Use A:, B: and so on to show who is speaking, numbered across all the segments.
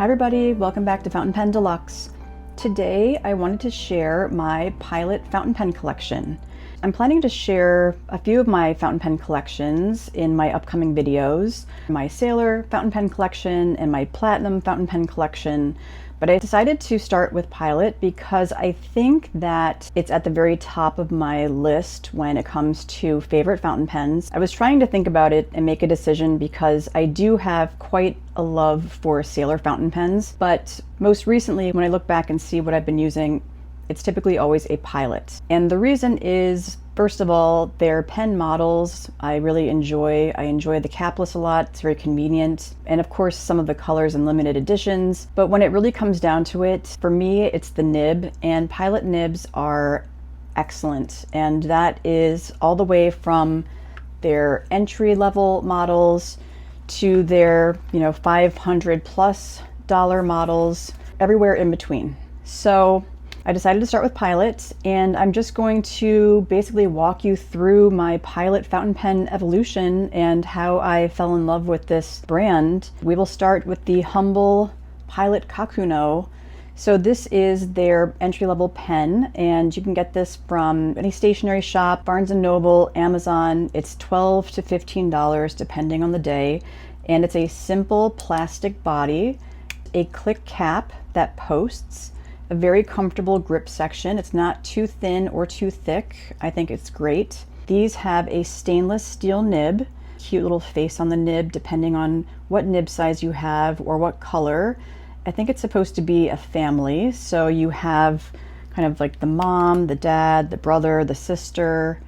A: Hi everybody, welcome back to Fountain Pen Deluxe. Today I wanted to share my Pilot fountain pen collection. I'm planning to share a few of my fountain pen collections in my upcoming videos, my Sailor fountain pen collection and my Platinum fountain pen collection. But I decided to start with Pilot because I think that it's at the very top of my list when it comes to favorite fountain pens. I was trying to think about it and make a decision because I do have quite a love for Sailor fountain pens, but most recently when I look back and see what I've been using, it's typically always a Pilot. And the reason is, first of all, their pen models I really enjoy. I enjoy the Capless a lot, it's very convenient. And of course some of the colors and limited editions. But when it really comes down to it, for me it's the nib, and Pilot nibs are excellent. And that is all the way from their entry-level models to their, $500+ models, everywhere in between. So I decided to start with Pilot, and I'm just going to basically walk you through my Pilot fountain pen evolution and how I fell in love with this brand. We will start with the humble Pilot Kakuno. So this is their entry-level pen, and you can get this from any stationery shop, Barnes & Noble, Amazon. It's $12 to $15 depending on the day, and it's a simple plastic body, a click cap that posts, a very comfortable grip section. It's not too thin or too thick. I think it's great. These have a stainless steel nib, cute little face on the nib depending on what nib size you have or what color. I think it's supposed to be a family, so you have kind of like the mom, the dad, the brother, the sister.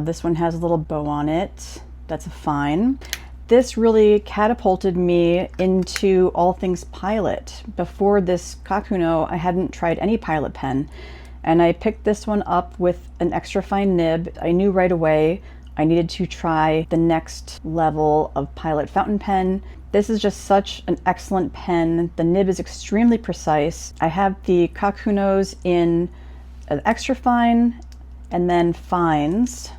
A: This one has a little bow on it. That's a fine. This really catapulted me into all things Pilot. Before this Kakuno, I hadn't tried any Pilot pen, and I picked this one up with an extra fine nib. I knew right away I needed to try the next level of Pilot fountain pen. This is just such an excellent pen. The nib is extremely precise. I have the Kakunos in an extra fine and then fines.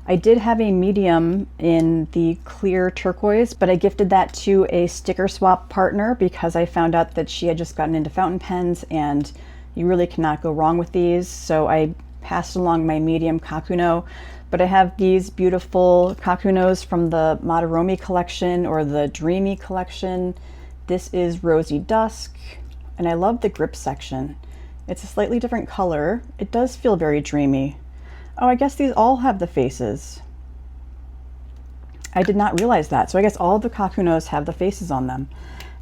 A: I did have a medium in the clear turquoise, but I gifted that to a sticker swap partner because I found out that she had just gotten into fountain pens and you really cannot go wrong with these. So I passed along my medium Kakuno, but I have these beautiful Kakunos from the Madaromi collection or the Dreamy collection. This is Rosy Dusk, and I love the grip section. It's a slightly different color. It does feel very dreamy. Oh, I guess these all have the faces. I did not realize that. So I guess all of the Kakunos have the faces on them.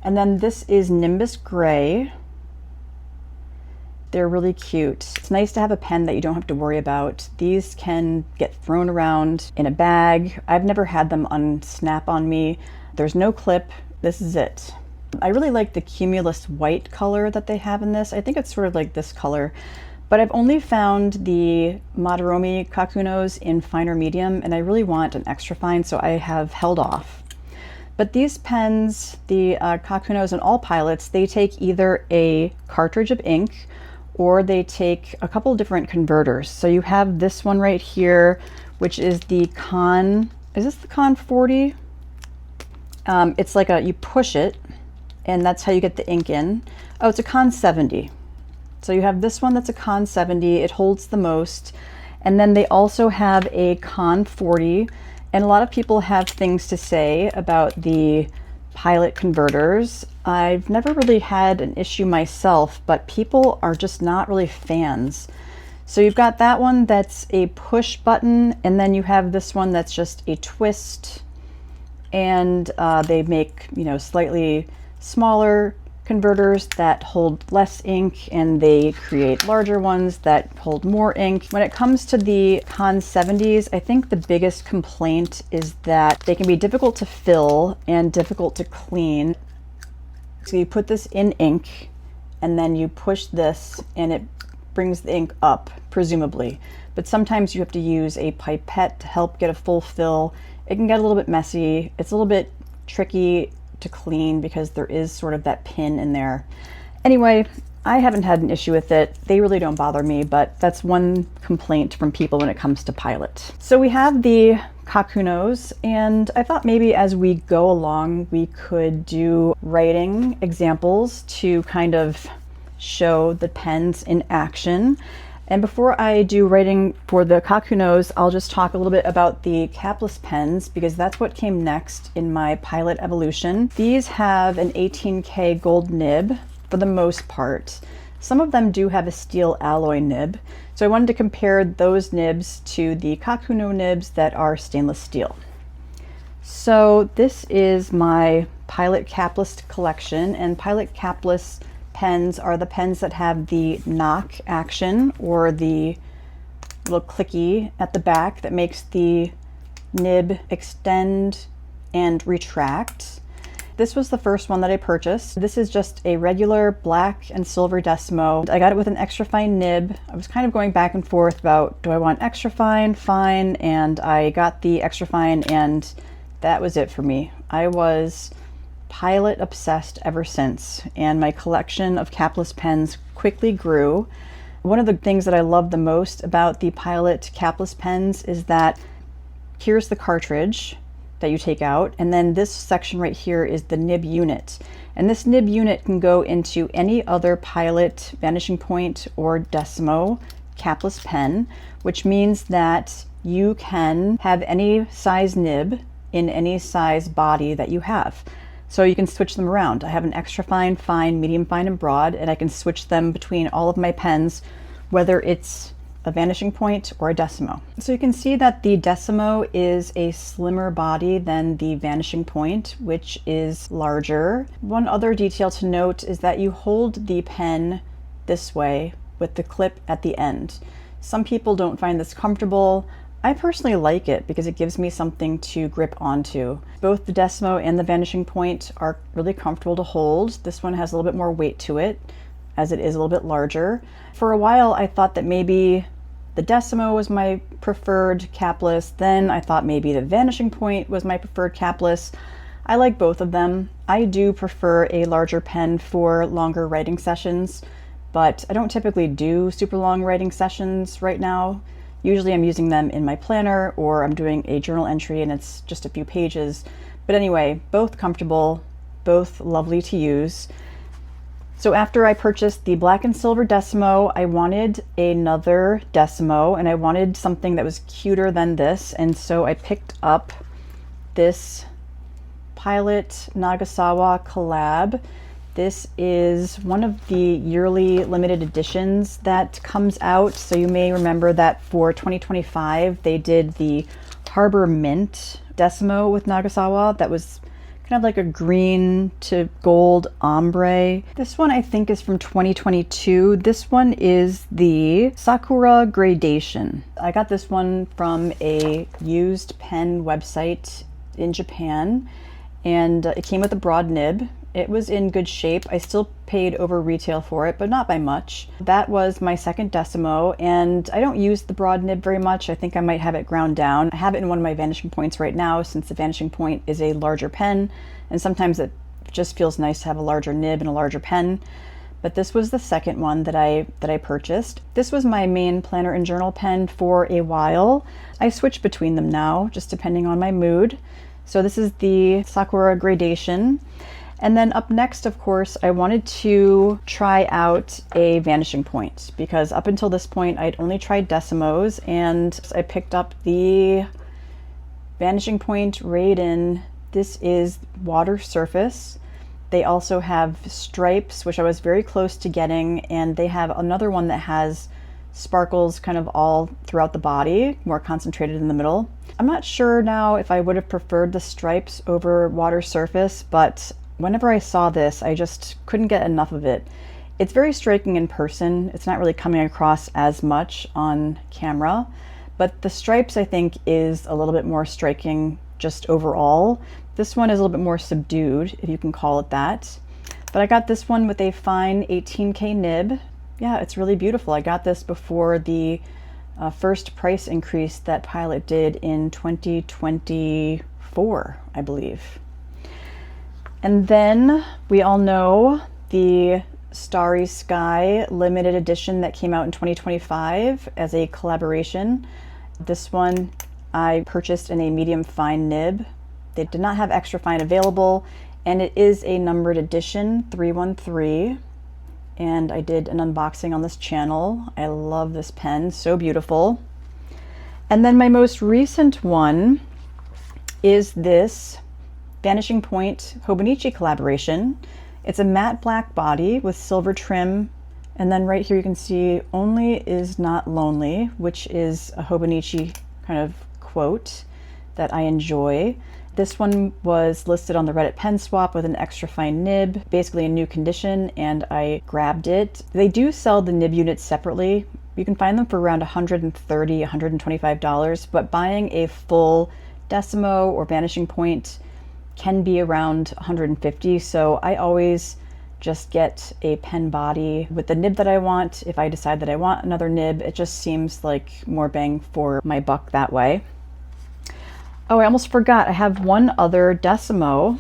A: And then this is Nimbus Gray. They're really cute. It's nice to have a pen that you don't have to worry about. These can get thrown around in a bag. I've never had them unsnap on me. There's no clip. This is it. I really like the Cumulus white color that they have in this. I think it's sort of like this color. But I've only found the Madaromi Kakunos in finer medium, and I really want an extra fine, so I have held off. But these pens, the Kakunos and all Pilots, they take either a cartridge of ink or they take a couple different converters. So you have this one right here, which is the is this the Con 40? It's like you push it, and that's how you get the ink in. Oh, it's a Con 70. So you have this one that's a Con 70, it holds the most. And then they also have a Con 40. And a lot of people have things to say about the Pilot converters. I've never really had an issue myself, but people are just not really fans. So you've got that one that's a push button, and then you have this one that's just a twist. And they make, slightly smaller converters that hold less ink, and they create larger ones that hold more ink. When it comes to the Con 70s, I think the biggest complaint is that they can be difficult to fill and difficult to clean. So you put this in ink, and then you push this, and it brings the ink up, presumably. But sometimes you have to use a pipette to help get a full fill. It can get a little bit messy. It's a little bit tricky to clean because there is sort of that pin in there. Anyway, I haven't had an issue with it. They really don't bother me, but that's one complaint from people when it comes to Pilot. So we have the Kakunos, and I thought maybe as we go along we could do writing examples to kind of show the pens in action. And before I do writing for the Kakunos, I'll just talk a little bit about the Capless pens, because that's what came next in my Pilot evolution. These have an 18K gold nib for the most part. Some of them do have a steel alloy nib, so I wanted to compare those nibs to the Kakuno nibs that are stainless steel. So this is my Pilot Capless collection, and Pilot Capless pens are the pens that have the knock action, or the little clicky at the back that makes the nib extend and retract. This was the first one that I purchased. This is just a regular black and silver Decimo. I got it with an extra fine nib. I was kind of going back and forth about, do I want extra fine, fine, and I got the extra fine, and that was it for me. I was Pilot obsessed ever since, and my collection of Capless pens quickly grew. One of the things that I love the most about the Pilot Capless pens is that here's the cartridge that you take out, and then this section right here is the nib unit, and this nib unit can go into any other Pilot, Vanishing Point, or Decimo Capless pen, which means that you can have any size nib in any size body that you have. So you can switch them around. I have an extra fine, fine, medium fine, and broad, and I can switch them between all of my pens, whether it's a Vanishing Point or a Decimo. So you can see that the Decimo is a slimmer body than the Vanishing Point, which is larger. One other detail to note is that you hold the pen this way with the clip at the end. Some people don't find this comfortable. I personally like it because it gives me something to grip onto. Both the Decimo and the Vanishing Point are really comfortable to hold. This one has a little bit more weight to it, as it is a little bit larger. For a while I thought that maybe the Decimo was my preferred Capless, then I thought maybe the Vanishing Point was my preferred Capless. I like both of them. I do prefer a larger pen for longer writing sessions, but I don't typically do super long writing sessions right now. Usually I'm using them in my planner, or I'm doing a journal entry and it's just a few pages. But anyway, both comfortable, both lovely to use. So after I purchased the black and silver Decimo, I wanted another Decimo, and I wanted something that was cuter than this, and so I picked up this Pilot Nagasawa collab. This is one of the yearly limited editions that comes out. So you may remember that for 2025, they did the Harbor Mint Decimo with Nagasawa. That was kind of like a green to gold ombre. This one I think is from 2022. This one is the Sakura Gradation. I got this one from a used pen website in Japan, and it came with a broad nib. It was in good shape. I still paid over retail for it, but not by much. That was my second Decimo, and I don't use the broad nib very much. I think I might have it ground down. I have it in one of my Vanishing Points right now, since the Vanishing Point is a larger pen, and sometimes it just feels nice to have a larger nib and a larger pen. But this was the second one that I purchased. This was my main planner and journal pen for a while. I switch between them now, just depending on my mood. So this is the Sakura Gradation. And then up next, of course, I wanted to try out a Vanishing Point, because up until this point, I'd only tried Decimos, and I picked up the Vanishing Point Raden. This is water surface. They also have stripes, which I was very close to getting, and they have another one that has sparkles kind of all throughout the body, more concentrated in the middle. I'm not sure now if I would have preferred the stripes over water surface, but whenever I saw this, I just couldn't get enough of it. It's very striking in person. It's not really coming across as much on camera, but the stripes I think is a little bit more striking just overall. This one is a little bit more subdued, if you can call it that. But I got this one with a fine 18K nib. Yeah, it's really beautiful. I got this before the first price increase that Pilot did in 2024, I believe. And then we all know the Starry Sky limited edition that came out in 2025 as a collaboration. This one I purchased in a medium fine nib. They did not have extra fine available, and it is a numbered edition, 313. And I did an unboxing on this channel. I love this pen, so beautiful. And then my most recent one is this Vanishing Point Hobonichi collaboration. It's a matte black body with silver trim. And then right here you can see, "Only is not lonely," which is a Hobonichi kind of quote that I enjoy. This one was listed on the Reddit pen swap with an extra fine nib, basically in new condition, and I grabbed it. They do sell the nib units separately. You can find them for around $130, $125, but buying a full Decimo or Vanishing Point can be around $150, so I always just get a pen body with the nib that I want. If I decide that I want another nib, it just seems like more bang for my buck that way. Oh, I almost forgot, I have one other Decimo.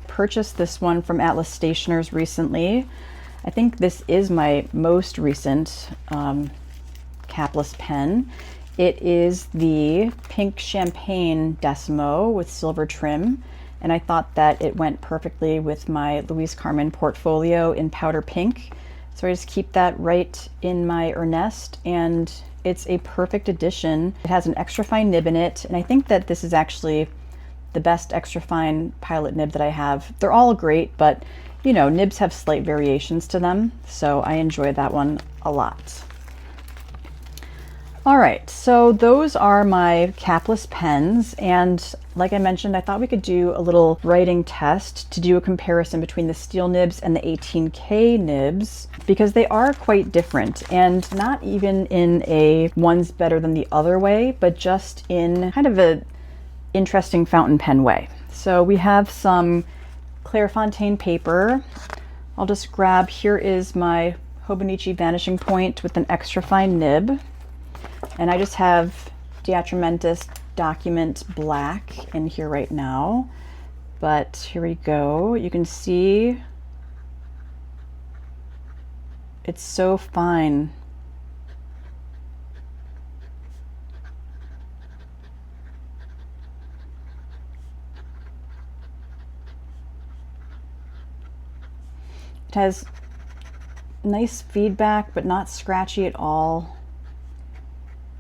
A: Purchased this one from Atlas Stationers recently. I think this is my most recent capless pen. It is the pink champagne Decimo with silver trim, and I thought that it went perfectly with my Louise Carmen portfolio in powder pink. So I just keep that right in my Ernest, and it's a perfect addition. It has an extra fine nib in it, and I think that this is actually the best extra fine pilot nib that I have. They're all great, but you know, nibs have slight variations to them, so I enjoy that one a lot. All right, so those are my capless pens, and like I mentioned, I thought we could do a little writing test to do a comparison between the steel nibs and the 18K nibs, because they are quite different, and not even in a one's better than the other way, but just in kind of a interesting fountain pen way. So we have some Clairefontaine paper. I'll just grab, here is my Hobonichi Vanishing Point with an extra fine nib. And I just have Diatramentis Document Black in here right now. But here we go. You can see it's so fine. It has nice feedback, but not scratchy at all.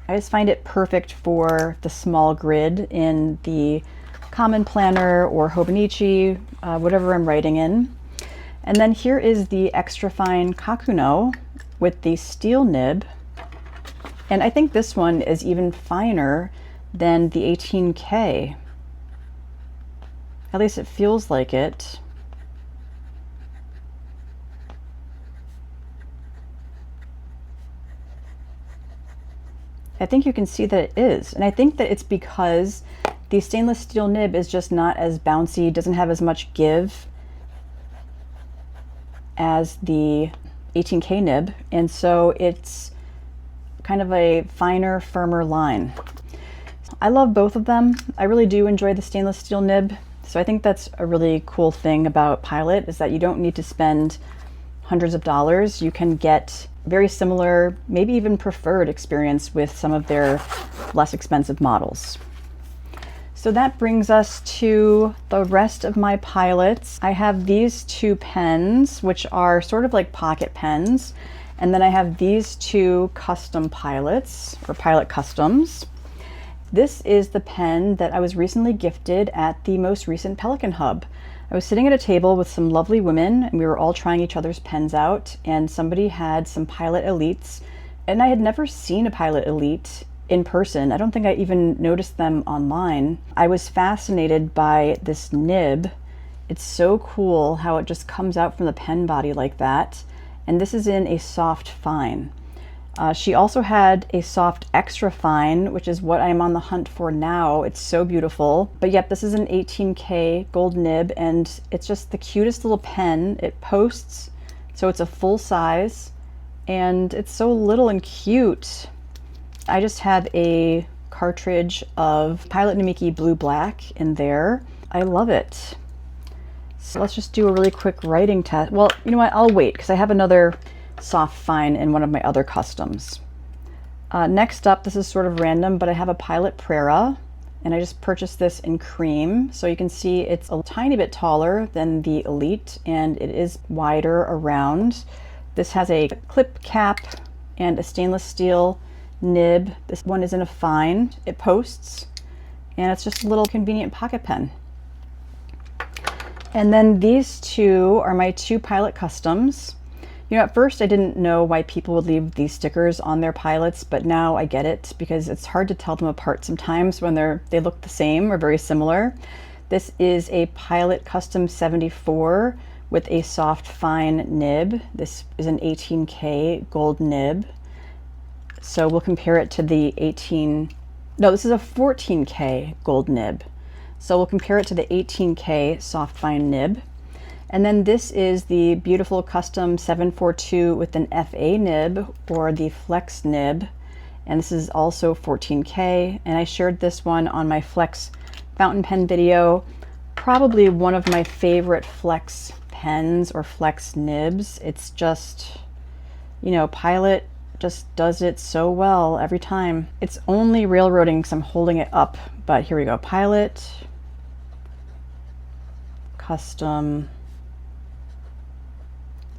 A: I just find it perfect for the small grid in the Common Planner or Hobonichi, whatever I'm writing in. And then here is the extra fine Kakuno with the steel nib. And I think this one is even finer than the 18K. At least it feels like it. I think you can see that it is. And I think that it's because the stainless steel nib is just not as bouncy, doesn't have as much give as the 18K nib. And so it's kind of a finer, firmer line. I love both of them. I really do enjoy the stainless steel nib. So I think that's a really cool thing about Pilot, is that you don't need to spend hundreds of dollars. You can get very similar, maybe even preferred experience with some of their less expensive models. So that brings us to the rest of my pilots. I have these two pens, which are sort of like pocket pens. And then I have these two custom pilots, or Pilot Customs. This is the pen that I was recently gifted at the most recent Pelikan Hub. I was sitting at a table with some lovely women, and we were all trying each other's pens out, and somebody had some Pilot Elites, and I had never seen a Pilot Elite in person. I don't think I even noticed them online. I was fascinated by this nib. It's so cool how it just comes out from the pen body like that, and this is in a soft fine. She also had a soft extra fine, which is what I'm on the hunt for now. It's so beautiful. But yep, this is an 18K gold nib, and it's just the cutest little pen. It posts, so it's a full size, and it's so little and cute. I just have a cartridge of Pilot Namiki Blue Black in there. I love it. So let's just do a really quick writing test. Well, you know what? I'll wait, because I have another soft fine in one of my other customs. Next up, this is sort of random, but I have a Pilot Prera. and I just purchased this in cream. So you can see it's a tiny bit taller than the Elite, and it is wider around. This has a clip cap and a stainless steel nib. This one is in a fine. It posts, and it's just a little convenient pocket pen. And then these two are my two Pilot Customs. You know, at first I didn't know why people would leave these stickers on their pilots, but now I get it because it's hard to tell them apart sometimes when they look the same or very similar. This is a Pilot Custom 74 with a soft fine nib. This is an 18K gold nib. So we'll compare it to the this is a 14K gold nib. So we'll compare it to the 18K soft fine nib. And then this is the beautiful Custom 742 with an FA nib, or the Flex nib. And this is also 14K. And I shared this one on my Flex fountain pen video. Probably one of my favorite Flex pens or Flex nibs. It's just, you know, Pilot just does it so well every time. It's only railroading because I'm holding it up, but here we go. Pilot Custom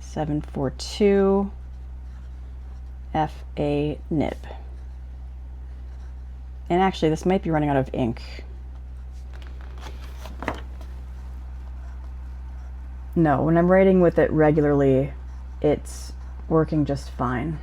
A: 742 FA nib. And actually this might be running out of ink. No, when I'm writing with it regularly, it's working just fine.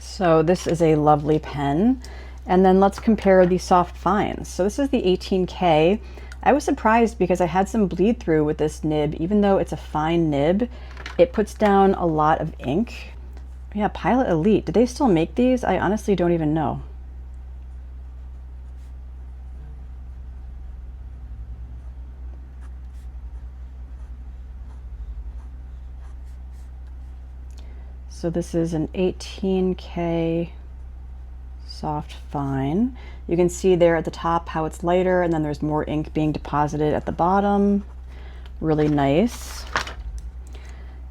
A: So this is a lovely pen. And then let's compare the soft fines. So this is the 18K. I was surprised because I had some bleed through with this nib. Even though it's a fine nib, it puts down a lot of ink. Yeah, Pilot Elite. Do they still make these? I honestly don't even know. So this is an 18K soft fine. You can see there at the top how it's lighter, and then there's more ink being deposited at the bottom. Really nice.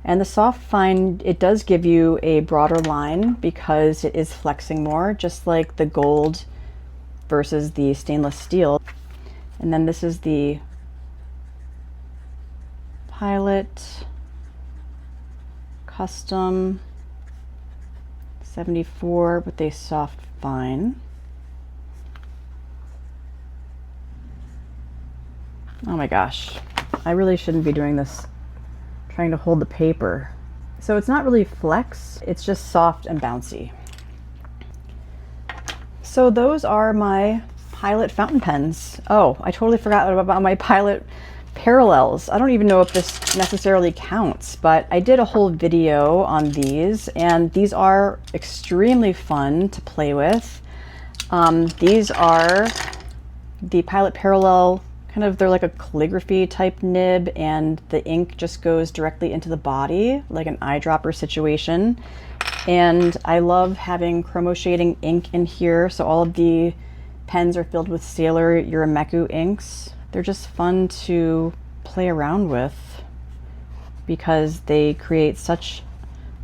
A: And the soft fine, it does give you a broader line because it is flexing more, just like the gold versus the stainless steel. And then this is the Pilot Custom 74 with a soft fine. Oh my gosh, I really shouldn't be doing this, trying to hold the paper. So it's not really flex, it's just soft and bouncy. So those are my Pilot fountain pens. Oh, I totally forgot about my Pilot parallels. I don't even know if this necessarily counts, but I did a whole video on these, and these are extremely fun to play with. These are the Pilot parallel, kind of, they're like a calligraphy type nib, and the ink just goes directly into the body like an eyedropper situation. And I love having chromo shading ink in here, so all of the pens are filled with Sailor Urameku inks. They're just fun to play around with because they create such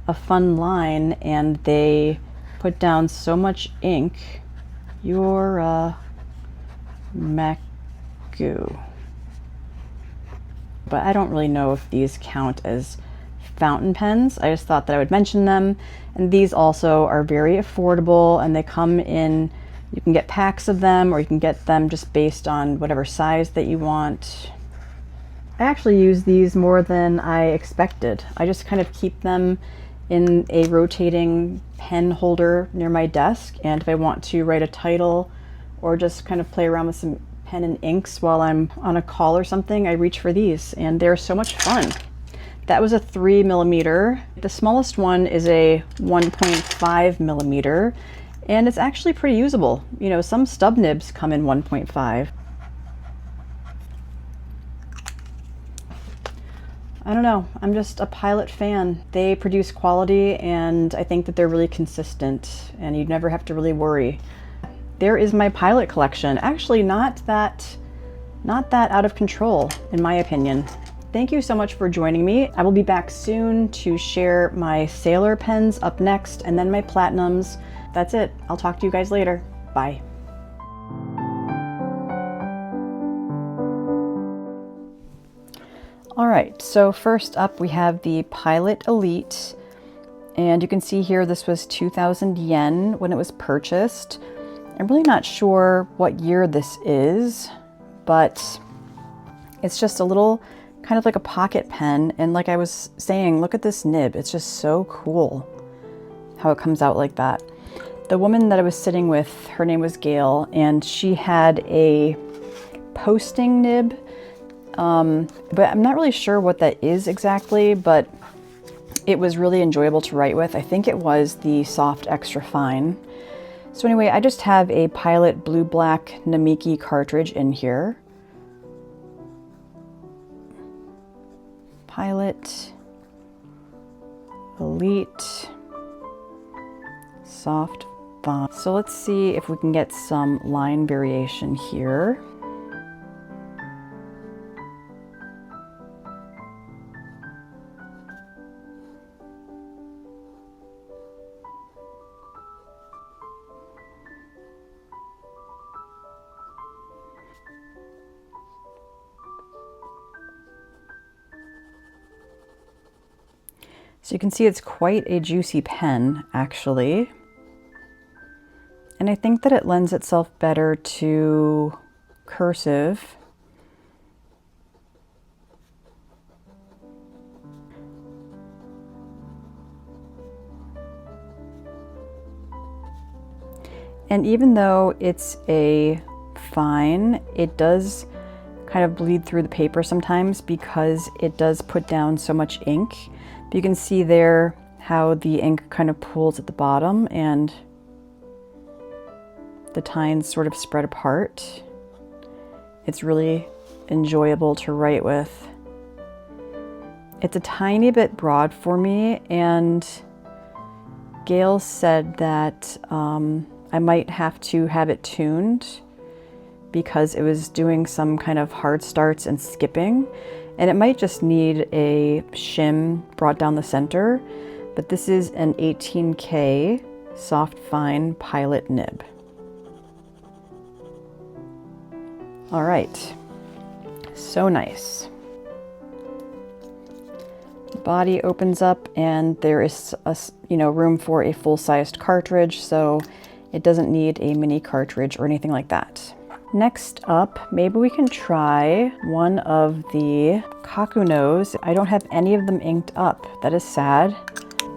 A: a fun line and they put down so much ink. Urameku. But I don't really know if these count as fountain pens. I just thought that I would mention them. And these also are very affordable, and they come in, you can get packs of them, or you can get them just based on whatever size that you want. I actually use these more than I expected. I just kind of keep them in a rotating pen holder near my desk, and if I want to write a title or just kind of play around with some pen and inks while I'm on a call or something, I reach for these, and they're so much fun. That was a 3mm. The smallest one is a 1.5mm. And it's actually pretty usable. You know, some stub nibs come in 1.5. I don't know, I'm just a Pilot fan. They produce quality, and I think that they're really consistent, and you'd never have to really worry. There is my Pilot collection. Actually, not that out of control, in my opinion. Thank you so much for joining me. I will be back soon to share my Sailor pens up next, and then my Platinums. That's it. I'll talk to you guys later. Bye. All right, so first up we have the Pilot Elite, and you can see here this was 2,000 yen when it was purchased. I'm really not sure what year this is, but it's just a little kind of like a pocket pen, and like I was saying, look at this nib. It's just so cool how it comes out like that. The woman that I was sitting with, her name was Gail, and she had a posting nib, but I'm not really sure what that is exactly, but it was really enjoyable to write with. I think it was the Soft Extra Fine. So anyway, I just have a Pilot Blue Black Namiki cartridge in here. Pilot Elite Soft Fine. So let's see if we can get some line variation here. So you can see it's quite a juicy pen, actually. And I think that it lends itself better to cursive. And even though it's a fine, it does kind of bleed through the paper sometimes because it does put down so much ink. You can see there how the ink kind of pools at the bottom and the tines sort of spread apart. It's really enjoyable to write with. It's a tiny bit broad for me, and Gail said that I might have to have it tuned because it was doing some kind of hard starts and skipping. And it might just need a shim brought down the center, but this is an 18K soft fine Pilot nib. All right, so nice. The body opens up and there is room for a full-sized cartridge, so it doesn't need a mini cartridge or anything like that. Next up, maybe we can try one of the Kakunos. I don't have any of them inked up. That is sad.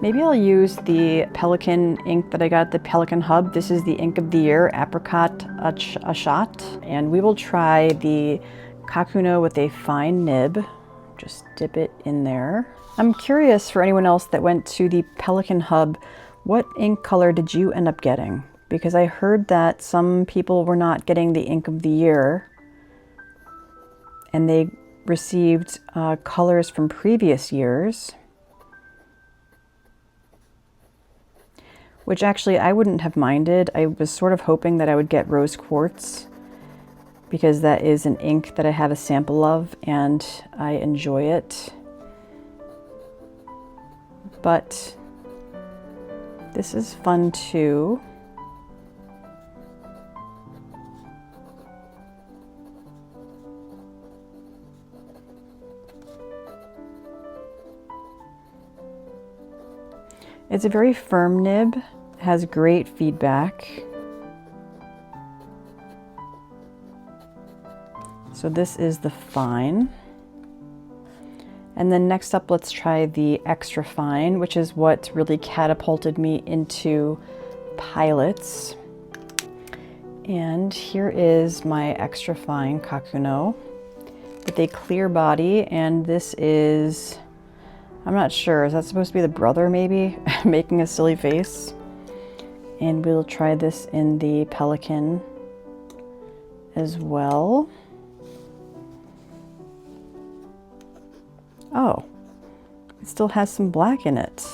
A: Maybe I'll use the Pelikan ink that I got at the Pelikan Hub. This is the ink of the year, Apricot Achat. And we will try the Kakuno with a fine nib. Just dip it in there. I'm curious for anyone else that went to the Pelikan Hub, what ink color did you end up getting? Because I heard that some people were not getting the ink of the year and they received colors from previous years, which actually I wouldn't have minded. I was sort of hoping that I would get rose quartz because that is an ink that I have a sample of and I enjoy it. But this is fun too. It's a very firm nib, has great feedback. So this is the fine. And then next up, let's try the extra fine, which is what really catapulted me into pilots. And here is my extra fine Kakuno with a clear body, and this is, I'm not sure, is that supposed to be the brother maybe? Making a silly face. And we'll try this in the Pelikan as well. Oh, it still has some black in it.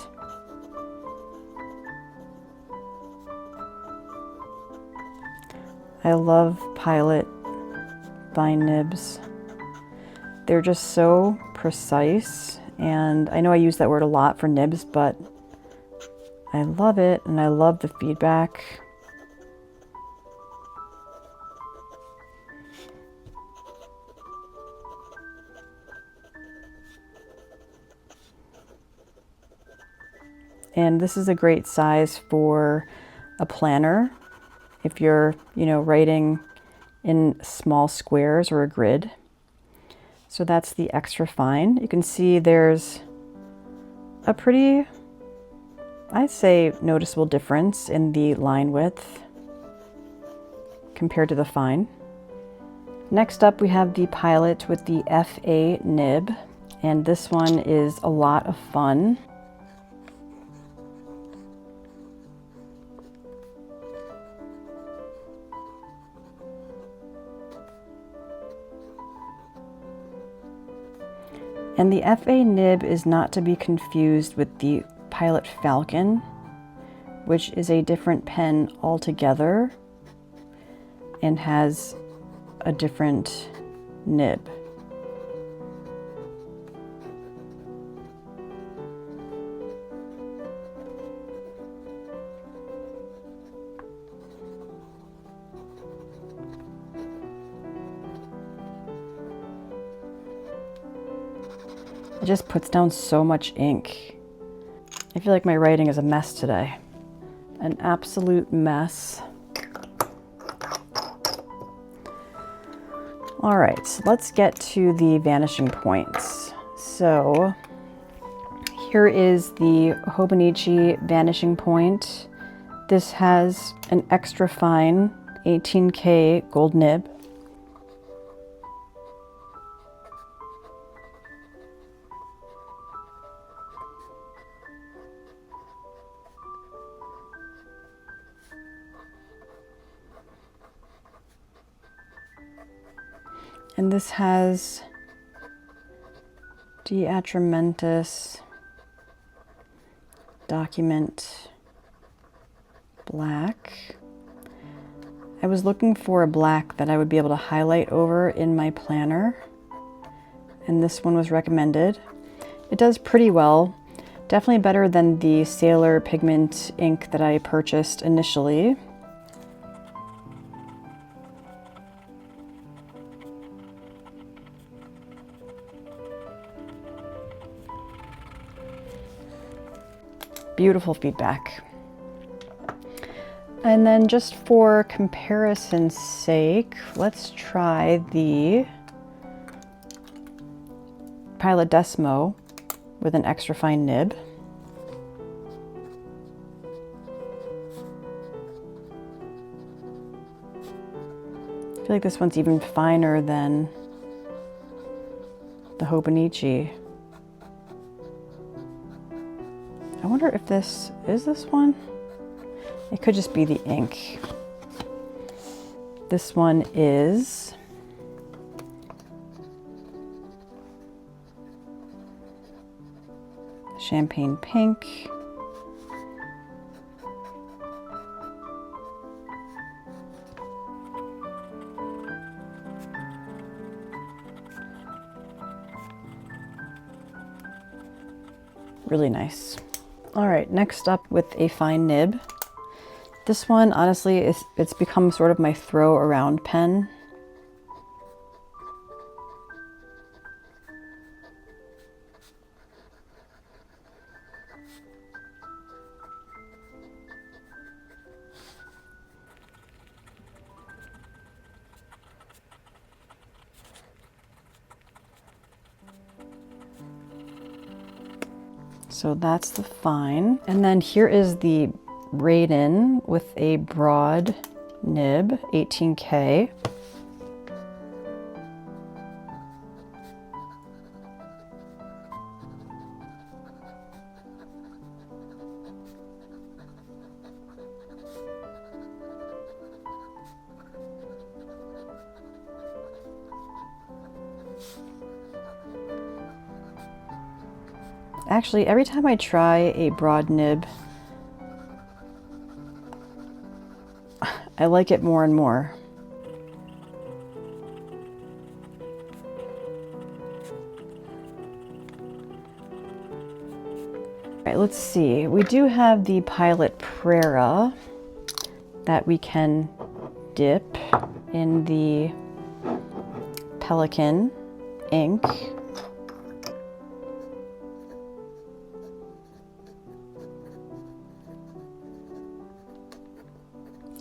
A: I love Pilot fine nibs. They're just so precise, and I know I use that word a lot for nibs, but I love it, and I love the feedback. And this is a great size for a planner if you're, writing in small squares or a grid. So that's the extra fine. You can see there's a pretty, I'd say, noticeable difference in the line width compared to the fine. Next up, we have the Pilot with the FA nib, and this one is a lot of fun. And the FA nib is not to be confused with the Pilot Falcon, which is a different pen altogether and has a different nib. It just puts down so much ink. I feel like my writing is a mess today. An absolute mess. All right, so let's get to the vanishing points. So here is the Hobonichi Vanishing Point. This has an extra fine 18K gold nib. And this has Diatramentus Document Black. I was looking for a black that I would be able to highlight over in my planner, and this one was recommended. It does pretty well. Definitely better than the Sailor Pigment ink that I purchased initially. Beautiful feedback. And then just for comparison's sake, let's try the Pilot Decimo with an extra fine nib. I feel like this one's even finer than the Hobonichi. I wonder if this is this one. It could just be the ink. This one is champagne pink. Really nice. All right, next up with a fine nib. This one, honestly, it's become sort of my throw around pen. So that's the fine. And then here is the Raden with a broad nib, 18K. Actually, every time I try a broad nib, I like it more and more. All right, let's see. We do have the Pilot Prera that we can dip in the Pelikan ink.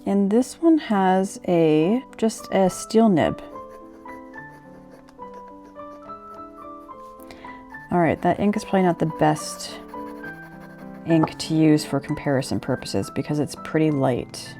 A: And this one has just a steel nib. All right, that ink is probably not the best ink to use for comparison purposes because it's pretty light.